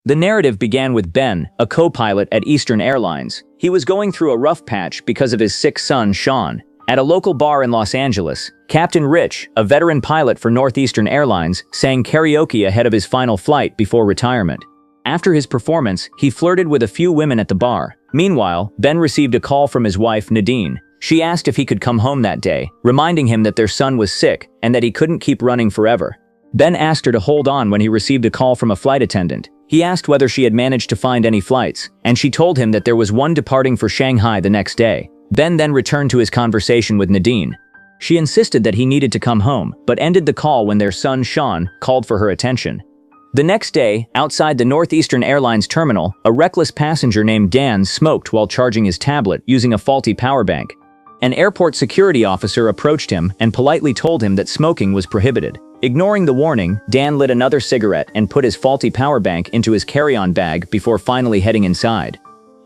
The narrative began with Ben, a co-pilot at Eastern Airlines. He was going through a rough patch because of his sick son, Sean. At a local bar in Los Angeles, Captain Rich, a veteran pilot for Northeastern Airlines, sang karaoke ahead of his final flight before retirement. After his performance, he flirted with a few women at the bar. Meanwhile, Ben received a call from his wife, Nadine. She asked if he could come home that day, reminding him that their son was sick and that he couldn't keep running forever. Ben asked her to hold on when he received a call from a flight attendant. He asked whether she had managed to find any flights, and she told him that there was one departing for Shanghai the next day. Ben then returned to his conversation with Nadine. She insisted that he needed to come home, but ended the call when their son, Sean, called for her attention. The next day, outside the Northeastern Airlines terminal, a reckless passenger named Dan smoked while charging his tablet using a faulty power bank. An airport security officer approached him and politely told him that smoking was prohibited. Ignoring the warning, Dan lit another cigarette and put his faulty power bank into his carry-on bag before finally heading inside.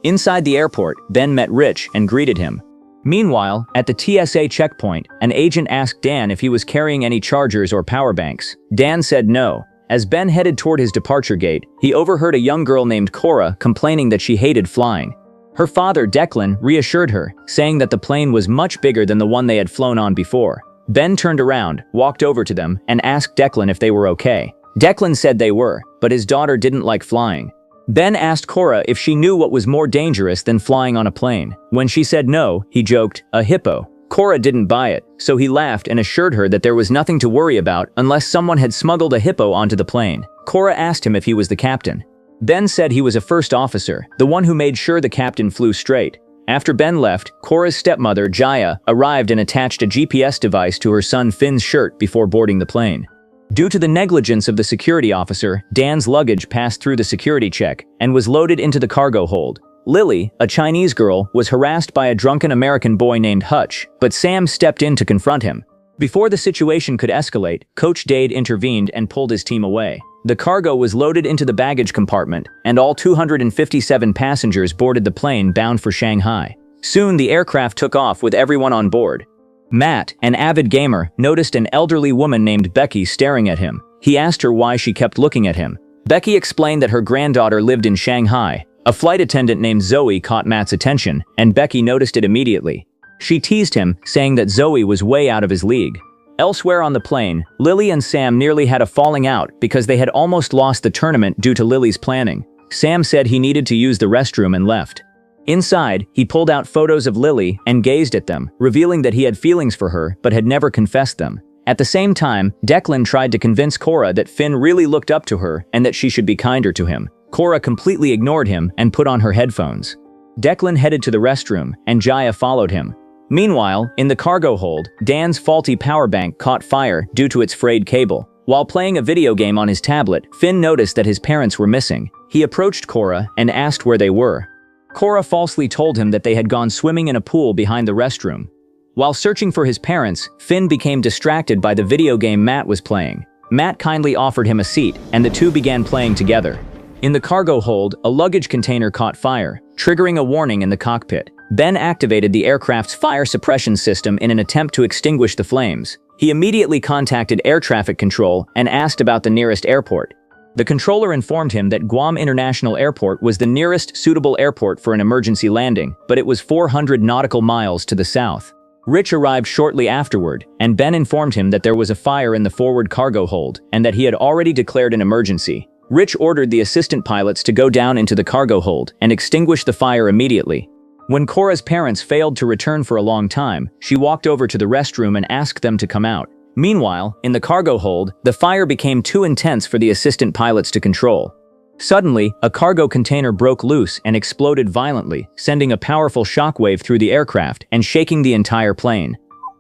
Inside the airport, Ben met Rich and greeted him. Meanwhile, at the TSA checkpoint, an agent asked Dan if he was carrying any chargers or power banks. Dan said no. As Ben headed toward his departure gate, he overheard a young girl named Cora complaining that she hated flying. Her father, Declan, reassured her, saying that the plane was much bigger than the one they had flown on before. Ben turned around, walked over to them, and asked Declan if they were okay. Declan said they were, but his daughter didn't like flying. Ben asked Cora if she knew what was more dangerous than flying on a plane. When she said no, he joked, "A hippo." Cora didn't buy it, so he laughed and assured her that there was nothing to worry about unless someone had smuggled a hippo onto the plane. Cora asked him if he was the captain. Ben said he was a first officer, the one who made sure the captain flew straight. After Ben left, Cora's stepmother, Jaya, arrived and attached a GPS device to her son Finn's shirt before boarding the plane. Due to the negligence of the security officer, Dan's luggage passed through the security check and was loaded into the cargo hold. Lily, a Chinese girl, was harassed by a drunken American boy named Hutch, but Sam stepped in to confront him. Before the situation could escalate, Coach Dade intervened and pulled his team away. The cargo was loaded into the baggage compartment, and all 257 passengers boarded the plane bound for Shanghai. Soon the aircraft took off with everyone on board. Matt, an avid gamer, noticed an elderly woman named Becky staring at him. He asked her why she kept looking at him. Becky explained that her granddaughter lived in Shanghai. A flight attendant named Zoe caught Matt's attention, and Becky noticed it immediately. She teased him, saying that Zoe was way out of his league. Elsewhere on the plane, Lily and Sam nearly had a falling out because they had almost lost the tournament due to Lily's planning. Sam said he needed to use the restroom and left. Inside, he pulled out photos of Lily and gazed at them, revealing that he had feelings for her but had never confessed them. At the same time, Declan tried to convince Cora that Finn really looked up to her and that she should be kinder to him. Cora completely ignored him and put on her headphones. Declan headed to the restroom, and Jaya followed him. Meanwhile, in the cargo hold, Dan's faulty power bank caught fire due to its frayed cable. While playing a video game on his tablet, Finn noticed that his parents were missing. He approached Cora and asked where they were. Cora falsely told him that they had gone swimming in a pool behind the restroom. While searching for his parents, Finn became distracted by the video game Matt was playing. Matt kindly offered him a seat, and the two began playing together. In the cargo hold, a luggage container caught fire, triggering a warning in the cockpit. Ben activated the aircraft's fire suppression system in an attempt to extinguish the flames. He immediately contacted air traffic control and asked about the nearest airport. The controller informed him that Guam International Airport was the nearest suitable airport for an emergency landing, but it was 400 nautical miles to the south. Rich arrived shortly afterward, and Ben informed him that there was a fire in the forward cargo hold and that he had already declared an emergency. Rich ordered the assistant pilots to go down into the cargo hold and extinguish the fire immediately. When Cora's parents failed to return for a long time, she walked over to the restroom and asked them to come out. Meanwhile, in the cargo hold, the fire became too intense for the assistant pilots to control. Suddenly, a cargo container broke loose and exploded violently, sending a powerful shockwave through the aircraft and shaking the entire plane.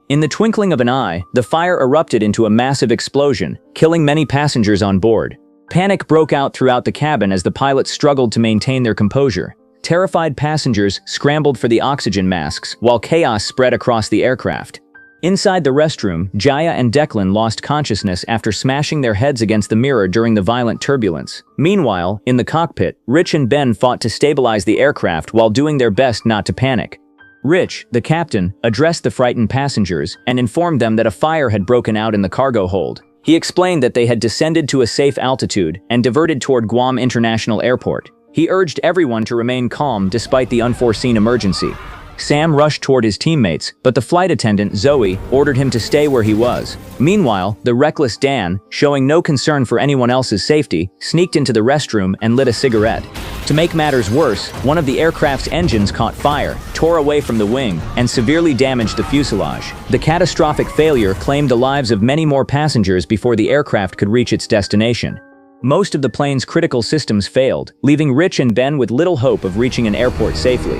In the twinkling of an eye, the fire erupted into a massive explosion, killing many passengers on board. Panic broke out throughout the cabin as the pilots struggled to maintain their composure. Terrified passengers scrambled for the oxygen masks while chaos spread across the aircraft. Inside the restroom, Jaya and Declan lost consciousness after smashing their heads against the mirror during the violent turbulence. Meanwhile, in the cockpit, Rich and Ben fought to stabilize the aircraft while doing their best not to panic. Rich, the captain, addressed the frightened passengers and informed them that a fire had broken out in the cargo hold. He explained that they had descended to a safe altitude and diverted toward Guam International Airport. He urged everyone to remain calm despite the unforeseen emergency. Sam rushed toward his teammates, but the flight attendant, Zoe, ordered him to stay where he was. Meanwhile, the reckless Dan, showing no concern for anyone else's safety, sneaked into the restroom and lit a cigarette. To make matters worse, one of the aircraft's engines caught fire, tore away from the wing, and severely damaged the fuselage. The catastrophic failure claimed the lives of many more passengers before the aircraft could reach its destination. Most of the plane's critical systems failed, leaving Rich and Ben with little hope of reaching an airport safely.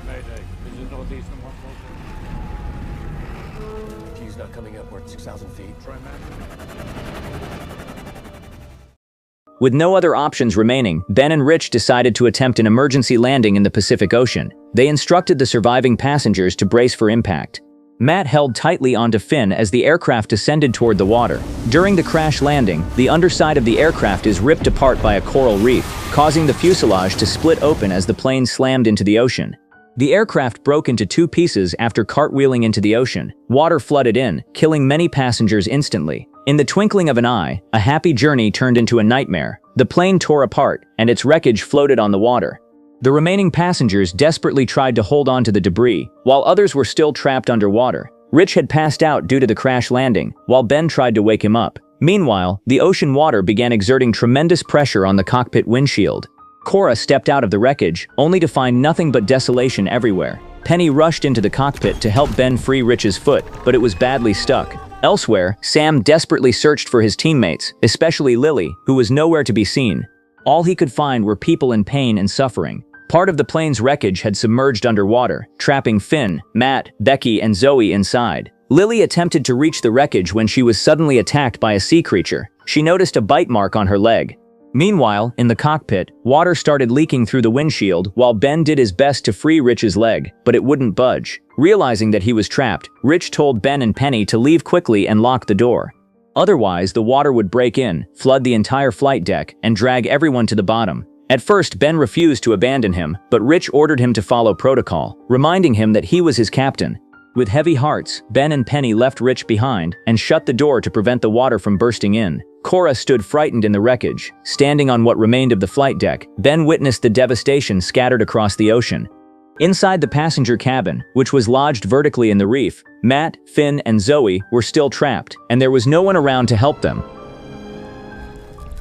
Mayday. This is northeast and 142. He's not coming up. We're at 6,000 feet. Try man. With no other options remaining, Ben and Rich decided to attempt an emergency landing in the Pacific Ocean. They instructed the surviving passengers to brace for impact. Matt held tightly onto Finn as the aircraft descended toward the water. During the crash landing, the underside of the aircraft is ripped apart by a coral reef, causing the fuselage to split open as the plane slammed into the ocean. The aircraft broke into two pieces after cartwheeling into the ocean. Water flooded in, killing many passengers instantly. In the twinkling of an eye, a happy journey turned into a nightmare. The plane tore apart, and its wreckage floated on the water. The remaining passengers desperately tried to hold on to the debris, while others were still trapped underwater. Rich had passed out due to the crash landing, while Ben tried to wake him up. Meanwhile, the ocean water began exerting tremendous pressure on the cockpit windshield. Cora stepped out of the wreckage, only to find nothing but desolation everywhere. Penny rushed into the cockpit to help Ben free Rich's foot, but it was badly stuck. Elsewhere, Sam desperately searched for his teammates, especially Lily, who was nowhere to be seen. All he could find were people in pain and suffering. Part of the plane's wreckage had submerged underwater, trapping Finn, Matt, Becky, and Zoe inside. Lily attempted to reach the wreckage when she was suddenly attacked by a sea creature. She noticed a bite mark on her leg. Meanwhile, in the cockpit, water started leaking through the windshield while Ben did his best to free Rich's leg, but it wouldn't budge. Realizing that he was trapped, Rich told Ben and Penny to leave quickly and lock the door. Otherwise, the water would break in, flood the entire flight deck, and drag everyone to the bottom. At first, Ben refused to abandon him, but Rich ordered him to follow protocol, reminding him that he was his captain. With heavy hearts, Ben and Penny left Rich behind and shut the door to prevent the water from bursting in. Cora stood frightened in the wreckage. Standing on what remained of the flight deck, Ben witnessed the devastation scattered across the ocean. Inside the passenger cabin, which was lodged vertically in the reef, Matt, Finn, and Zoe were still trapped, and there was no one around to help them.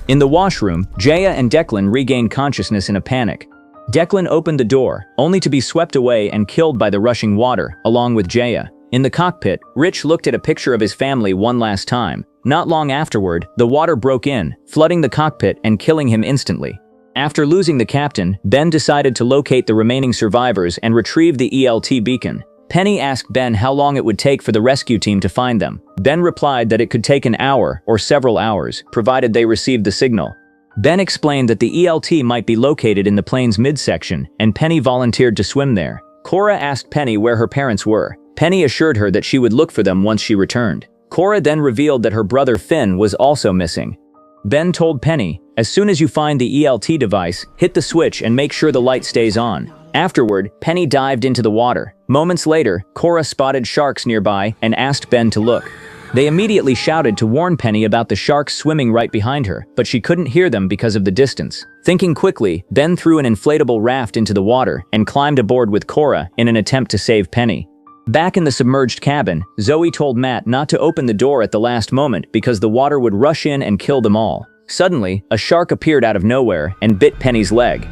In the washroom, Jaya and Declan regained consciousness in a panic. Declan opened the door, only to be swept away and killed by the rushing water, along with Jaya. In the cockpit, Rich looked at a picture of his family one last time. Not long afterward, the water broke in, flooding the cockpit and killing him instantly. After losing the captain, Ben decided to locate the remaining survivors and retrieve the ELT beacon. Penny asked Ben how long it would take for the rescue team to find them. Ben replied that it could take an hour or several hours, provided they received the signal. Ben explained that the ELT might be located in the plane's midsection, and Penny volunteered to swim there. Cora asked Penny where her parents were. Penny assured her that she would look for them once she returned. Cora then revealed that her brother Finn was also missing. Ben told Penny, "As soon as you find the ELT device, hit the switch and make sure the light stays on." Afterward, Penny dived into the water. Moments later, Cora spotted sharks nearby and asked Ben to look. They immediately shouted to warn Penny about the sharks swimming right behind her, but she couldn't hear them because of the distance. Thinking quickly, Ben threw an inflatable raft into the water and climbed aboard with Cora in an attempt to save Penny. Back in the submerged cabin, Zoe told Matt not to open the door at the last moment because the water would rush in and kill them all. Suddenly, a shark appeared out of nowhere and bit Penny's leg.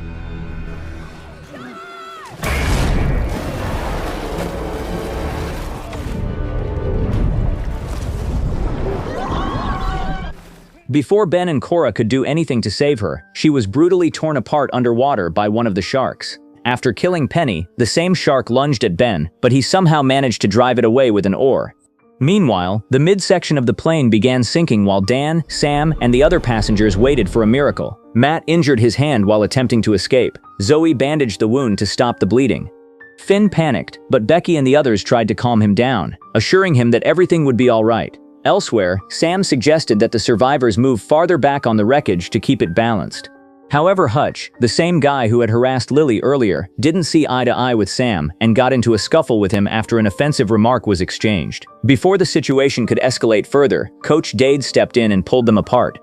Before Ben and Cora could do anything to save her, she was brutally torn apart underwater by one of the sharks. After killing Penny, the same shark lunged at Ben, but he somehow managed to drive it away with an oar. Meanwhile, the midsection of the plane began sinking while Dan, Sam, and the other passengers waited for a miracle. Matt injured his hand while attempting to escape. Zoe bandaged the wound to stop the bleeding. Finn panicked, but Becky and the others tried to calm him down, assuring him that everything would be all right. Elsewhere, Sam suggested that the survivors move farther back on the wreckage to keep it balanced. However, Hutch, the same guy who had harassed Lily earlier, didn't see eye to eye with Sam and got into a scuffle with him after an offensive remark was exchanged. Before the situation could escalate further, Coach Dade stepped in and pulled them apart.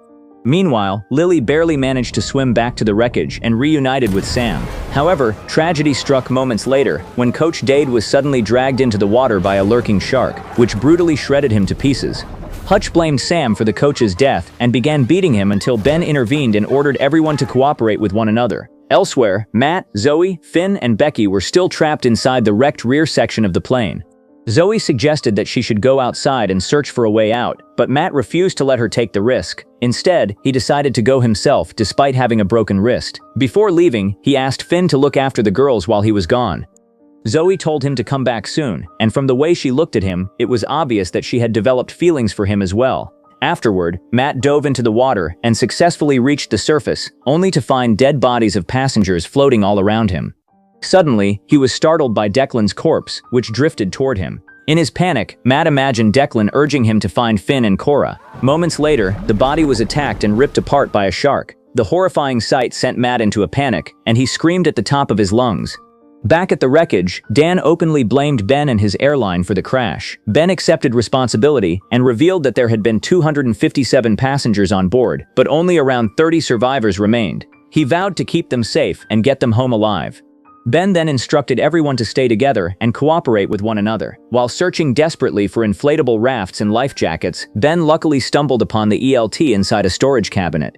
Meanwhile, Lily barely managed to swim back to the wreckage and reunited with Sam. However, tragedy struck moments later when Coach Dade was suddenly dragged into the water by a lurking shark, which brutally shredded him to pieces. Hutch blamed Sam for the coach's death and began beating him until Ben intervened and ordered everyone to cooperate with one another. Elsewhere, Matt, Zoe, Finn, and Becky were still trapped inside the wrecked rear section of the plane. Zoe suggested that she should go outside and search for a way out, but Matt refused to let her take the risk. Instead, he decided to go himself despite having a broken wrist. Before leaving, he asked Finn to look after the girls while he was gone. Zoe told him to come back soon, and from the way she looked at him, it was obvious that she had developed feelings for him as well. Afterward, Matt dove into the water and successfully reached the surface, only to find dead bodies of passengers floating all around him. Suddenly, he was startled by Declan's corpse, which drifted toward him. In his panic, Matt imagined Declan urging him to find Finn and Cora. Moments later, the body was attacked and ripped apart by a shark. The horrifying sight sent Matt into a panic, and he screamed at the top of his lungs. Back at the wreckage, Dan openly blamed Ben and his airline for the crash. Ben accepted responsibility and revealed that there had been 257 passengers on board, but only around 30 survivors remained. He vowed to keep them safe and get them home alive. Ben then instructed everyone to stay together and cooperate with one another. While searching desperately for inflatable rafts and life jackets, Ben luckily stumbled upon the ELT inside a storage cabinet.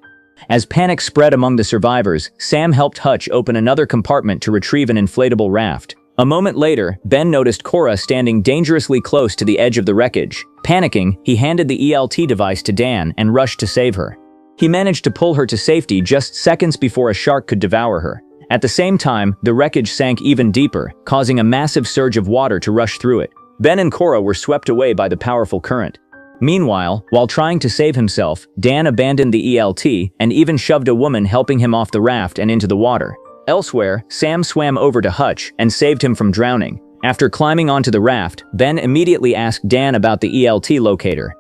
As panic spread among the survivors, Sam helped Hutch open another compartment to retrieve an inflatable raft. A moment later, Ben noticed Cora standing dangerously close to the edge of the wreckage. Panicking, he handed the ELT device to Dan and rushed to save her. He managed to pull her to safety just seconds before a shark could devour her. At the same time, the wreckage sank even deeper, causing a massive surge of water to rush through it. Ben and Cora were swept away by the powerful current. Meanwhile, while trying to save himself, Dan abandoned the ELT and even shoved a woman helping him off the raft and into the water. Elsewhere, Sam swam over to Hutch and saved him from drowning. After climbing onto the raft, Ben immediately asked Dan about the ELT locator.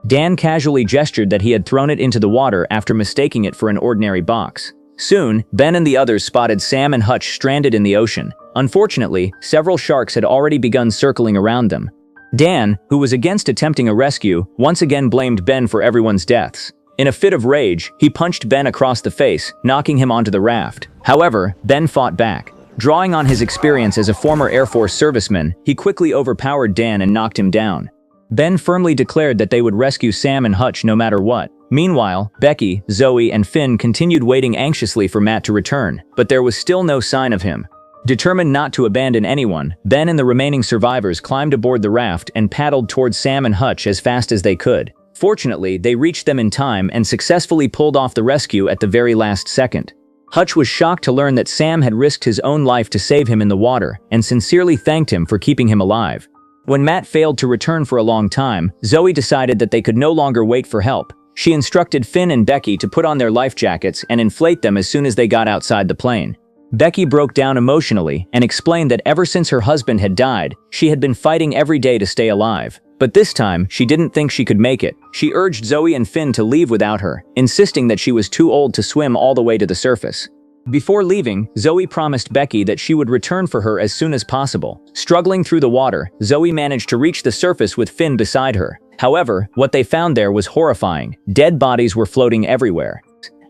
Dan casually gestured that he had thrown it into the water after mistaking it for an ordinary box. Soon, Ben and the others spotted Sam and Hutch stranded in the ocean. Unfortunately, several sharks had already begun circling around them. Dan, who was against attempting a rescue, once again blamed Ben for everyone's deaths. In a fit of rage, he punched Ben across the face, knocking him onto the raft. However, Ben fought back. Drawing on his experience as a former Air Force serviceman, he quickly overpowered Dan and knocked him down. Ben firmly declared that they would rescue Sam and Hutch no matter what. Meanwhile, Becky, Zoe, and Finn continued waiting anxiously for Matt to return, but there was still no sign of him. Determined not to abandon anyone, Ben and the remaining survivors climbed aboard the raft and paddled towards Sam and Hutch as fast as they could. Fortunately, they reached them in time and successfully pulled off the rescue at the very last second. Hutch was shocked to learn that Sam had risked his own life to save him in the water and sincerely thanked him for keeping him alive. When Matt failed to return for a long time, Zoe decided that they could no longer wait for help. She instructed Finn and Becky to put on their life jackets and inflate them as soon as they got outside the plane. Becky broke down emotionally and explained that ever since her husband had died, she had been fighting every day to stay alive. But this time, she didn't think she could make it. She urged Zoe and Finn to leave without her, insisting that she was too old to swim all the way to the surface. Before leaving, Zoe promised Becky that she would return for her as soon as possible. Struggling through the water, Zoe managed to reach the surface with Finn beside her. However, what they found there was horrifying. Dead bodies were floating everywhere.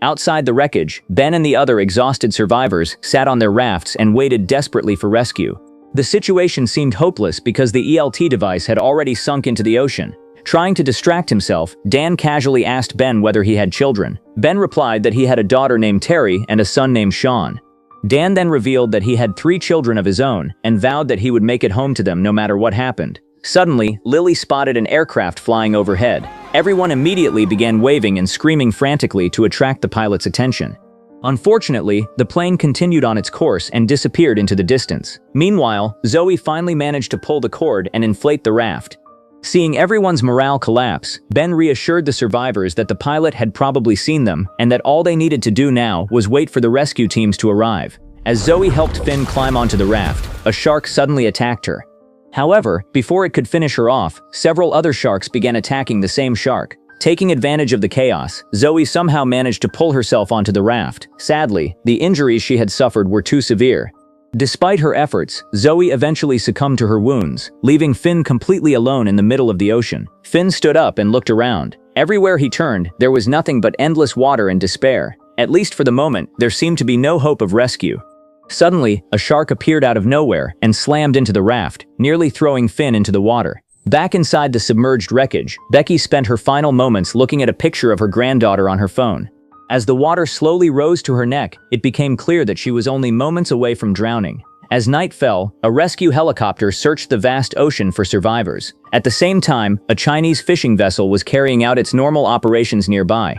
Outside the wreckage, Ben and the other exhausted survivors sat on their rafts and waited desperately for rescue. The situation seemed hopeless because the ELT device had already sunk into the ocean. Trying to distract himself, Dan casually asked Ben whether he had children. Ben replied that he had a daughter named Terry and a son named Sean. Dan then revealed that he had 3 children of his own and vowed that he would make it home to them no matter what happened. Suddenly, Lily spotted an aircraft flying overhead. Everyone immediately began waving and screaming frantically to attract the pilot's attention. Unfortunately, the plane continued on its course and disappeared into the distance. Meanwhile, Zoe finally managed to pull the cord and inflate the raft. Seeing everyone's morale collapse, Ben reassured the survivors that the pilot had probably seen them and that all they needed to do now was wait for the rescue teams to arrive. As Zoe helped Finn climb onto the raft, a shark suddenly attacked her. However, before it could finish her off, several other sharks began attacking the same shark. Taking advantage of the chaos, Zoe somehow managed to pull herself onto the raft. Sadly, the injuries she had suffered were too severe. Despite her efforts, Zoe eventually succumbed to her wounds, leaving Finn completely alone in the middle of the ocean. Finn stood up and looked around. Everywhere he turned, there was nothing but endless water and despair. At least for the moment, there seemed to be no hope of rescue. Suddenly, a shark appeared out of nowhere and slammed into the raft, nearly throwing Finn into the water. Back inside the submerged wreckage, Becky spent her final moments looking at a picture of her granddaughter on her phone. As the water slowly rose to her neck, it became clear that she was only moments away from drowning. As night fell, a rescue helicopter searched the vast ocean for survivors. At the same time, a Chinese fishing vessel was carrying out its normal operations nearby.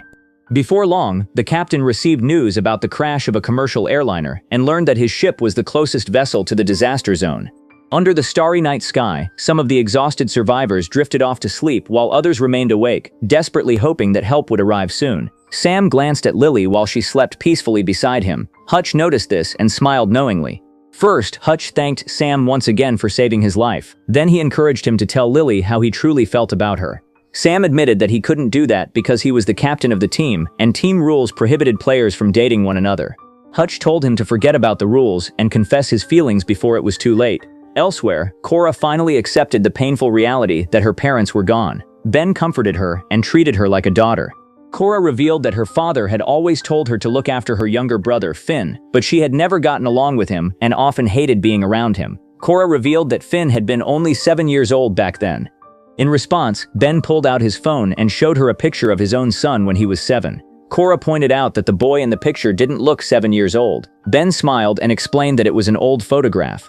Before long, the captain received news about the crash of a commercial airliner and learned that his ship was the closest vessel to the disaster zone. Under the starry night sky, some of the exhausted survivors drifted off to sleep while others remained awake, desperately hoping that help would arrive soon. Sam glanced at Lily while she slept peacefully beside him. Hutch noticed this and smiled knowingly. First, Hutch thanked Sam once again for saving his life. Then he encouraged him to tell Lily how he truly felt about her. Sam admitted that he couldn't do that because he was the captain of the team, and team rules prohibited players from dating one another. Hutch told him to forget about the rules and confess his feelings before it was too late. Elsewhere, Cora finally accepted the painful reality that her parents were gone. Ben comforted her and treated her like a daughter. Cora revealed that her father had always told her to look after her younger brother, Finn, but she had never gotten along with him and often hated being around him. Cora revealed that Finn had been only 7 years old back then. In response, Ben pulled out his phone and showed her a picture of his own son when he was 7. Cora pointed out that the boy in the picture didn't look 7 years old. Ben smiled and explained that it was an old photograph.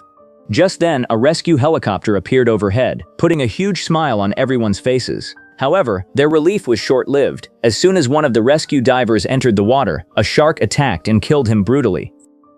Just then, a rescue helicopter appeared overhead, putting a huge smile on everyone's faces. However, their relief was short-lived. As soon as one of the rescue divers entered the water, a shark attacked and killed him brutally.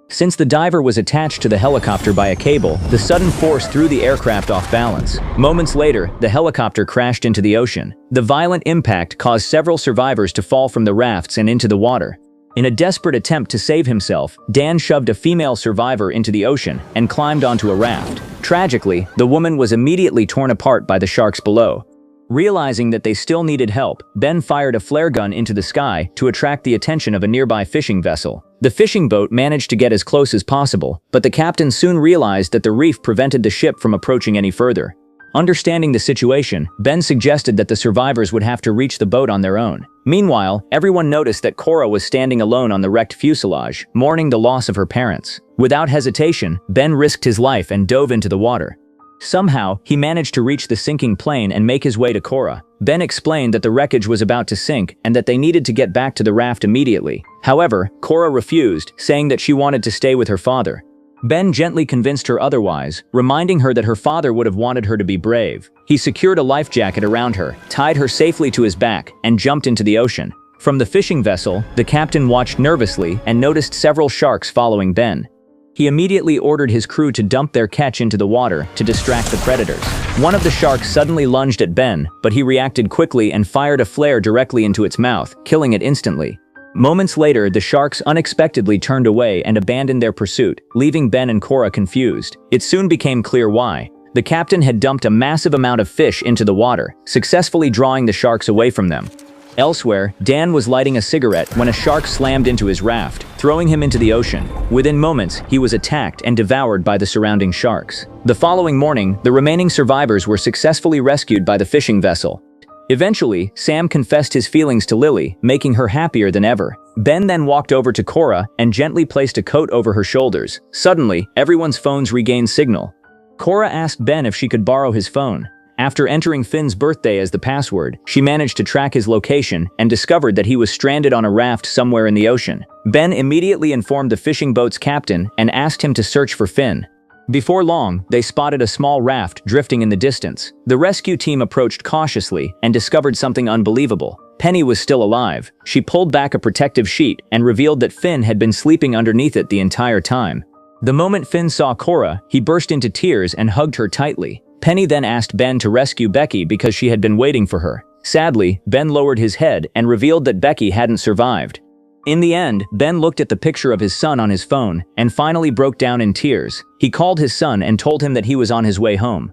Since the diver was attached to the helicopter by a cable, the sudden force threw the aircraft off balance. Moments later, the helicopter crashed into the ocean. The violent impact caused several survivors to fall from the rafts and into the water. In a desperate attempt to save himself, Dan shoved a female survivor into the ocean and climbed onto a raft. Tragically, the woman was immediately torn apart by the sharks below. Realizing that they still needed help, Ben fired a flare gun into the sky to attract the attention of a nearby fishing vessel. The fishing boat managed to get as close as possible, but the captain soon realized that the reef prevented the ship from approaching any further. Understanding the situation, Ben suggested that the survivors would have to reach the boat on their own. Meanwhile, everyone noticed that Cora was standing alone on the wrecked fuselage, mourning the loss of her parents. Without hesitation, Ben risked his life and dove into the water. Somehow, he managed to reach the sinking plane and make his way to Cora. Ben explained that the wreckage was about to sink and that they needed to get back to the raft immediately. However, Cora refused, saying that she wanted to stay with her father. Ben gently convinced her otherwise, reminding her that her father would have wanted her to be brave. He secured a life jacket around her, tied her safely to his back, and jumped into the ocean. From the fishing vessel, the captain watched nervously and noticed several sharks following Ben. He immediately ordered his crew to dump their catch into the water to distract the predators. One of the sharks suddenly lunged at Ben, but he reacted quickly and fired a flare directly into its mouth, killing it instantly. Moments later, the sharks unexpectedly turned away and abandoned their pursuit, leaving Ben and Cora confused. It soon became clear why. The captain had dumped a massive amount of fish into the water, successfully drawing the sharks away from them. Elsewhere, Dan was lighting a cigarette when a shark slammed into his raft, throwing him into the ocean. Within moments, he was attacked and devoured by the surrounding sharks. The following morning, the remaining survivors were successfully rescued by the fishing vessel. Eventually, Sam confessed his feelings to Lily, making her happier than ever. Ben then walked over to Cora and gently placed a coat over her shoulders. Suddenly, everyone's phones regained signal. Cora asked Ben if she could borrow his phone. After entering Finn's birthday as the password, she managed to track his location and discovered that he was stranded on a raft somewhere in the ocean. Ben immediately informed the fishing boat's captain and asked him to search for Finn. Before long, they spotted a small raft drifting in the distance. The rescue team approached cautiously and discovered something unbelievable. Penny was still alive. She pulled back a protective sheet and revealed that Finn had been sleeping underneath it the entire time. The moment Finn saw Cora, he burst into tears and hugged her tightly. Penny then asked Ben to rescue Becky because she had been waiting for her. Sadly, Ben lowered his head and revealed that Becky hadn't survived. In the end, Ben looked at the picture of his son on his phone and finally broke down in tears. He called his son and told him that he was on his way home.